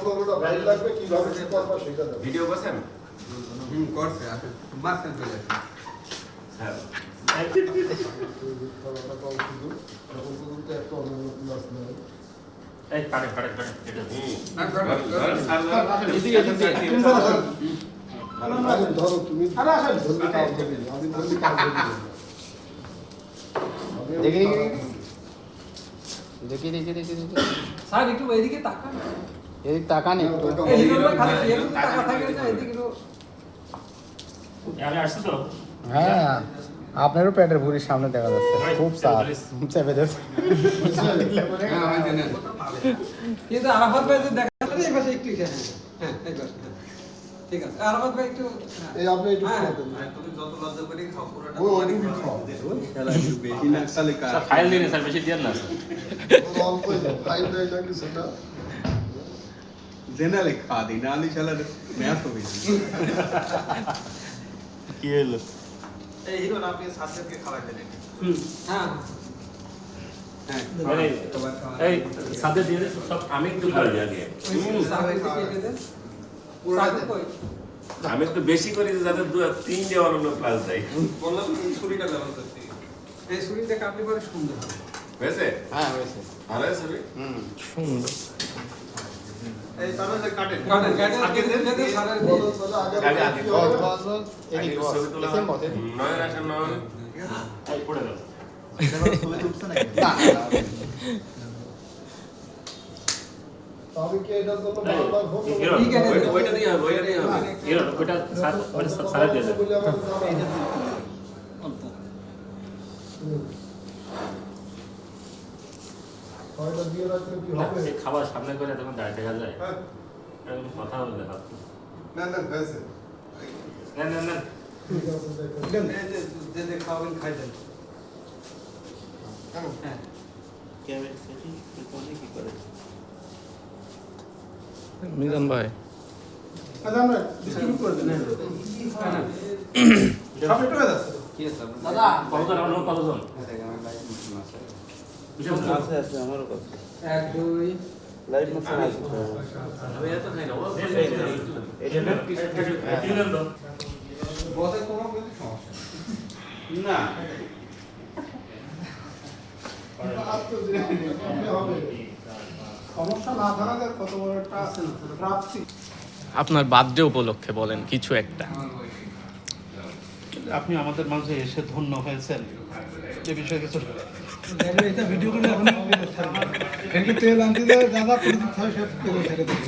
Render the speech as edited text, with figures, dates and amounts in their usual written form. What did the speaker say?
15টা ভাইল লাগবে কিভাবে কি করবা সেটা দাও ভিডিও করছেন করছে আসলে মাঝখান চলে আসে হ্যাঁ খাওয়াটা কম শুধু এখন পর্যন্ত একটা অন্য ক্লাস নেই এই কাটে এটা না করো আরে ধরো তুমি আরে আসেন ধরলে কাজ হবে আমি ধরলে কাজ হবে দেখি স্যার একটু এদিকে তাকান এদিক তাকান একটু এই হিরোটা খালি এরকম টাকা থাকে না এদিকে আমি আসছি তো হ্যাঁ আপনারও পেটের ভুঁড়ির সামনে দেখা যাচ্ছে খুব চাপ চেপে যাচ্ছে হ্যাঁ হয় জানেন কিন্তু আরাফাত ভাই যে দেখা যাচ্ছে এই পাশে একটু হ্যাঁ এই পাশে ঠিক আছে আরাফাত ভাই একটু এই আপনি একটু খাওয়া দেন তুমি যত লজ্জা করে খাও পুরোটা ও তুমি খাও খেলা একটু বেশি না খালি কাজ স্যার ফাইল দিন স্যার বেশি দেন না অল্পই দাও ফাইল দেয় না কিছুটা জেনারেল খা দিই নালি শালা ম্যাচ হবে কি হলো এই হিরো আপনি সাথে খাওয়াইতে দেন হ্যাঁ হ্যাঁ এই সাথে দিয়ে সব আমি একটু খাই আগে আমি একটু বেশি করি যাতে 2-3 দেওয়ার অন্য ক্লাস দেয় বললাম এই ছুরিটা ব্যবহার করতে এই ছুরিতে কাটলে পরে সুন্দর হবে হয়েছে হ্যাঁ হয়েছে ভালো আছে ছবি সুন্দর এই তাহলে যে কাটেন কাটে যেতে সারের বলো তাহলে আগে আগে কি হবে আগে ছবি তোলা নয় আসেন নয় এই পড়ে গেল তবে কি এটার জন্য বারবার হোক ওইটা দিয়ে হবে এর ওটা স্যার ওটা স্যার দিয়ে দেন বলে আমাকে জানাও। ছয়টা দিয়ে রাখলে কি হবে এই খাবার সামনে করে তখন দাঁড়িয়ে দেখা যায় এরকম কথা বলতে না না না হয়েছে না ঠিক আছে দেখো যে খাওয়াবেন খাই দেন হ্যাঁ মিজান ভাই আচ্ছা আমরা ডিস্ট্রিবিউট করে দেন সব একটু হয়ে যাচ্ছে কি আছে দাদা কতজন আমরা কতজন আছে আছে আমারও কাছে 1 2 লাইভ মোশন আছে আমি এত খাই না ও এটা না তিনজন তো বসে কোনো কিছু সমস্যা না সমস্যা না থাকাতে কত বড় একটা প্রাপ্তি আপনার বার্থডে উপলক্ষে বলেন কিছু একটা আপনি আমাদের মাঝে এসে ধন্য হয়েছেন যে বিষয়ে কিছু এটা ভিডিও করে এখন ফেরকি তেল আনতে দেয় দাদা পরিচিত হয় সব তেল ছেড়ে দেবে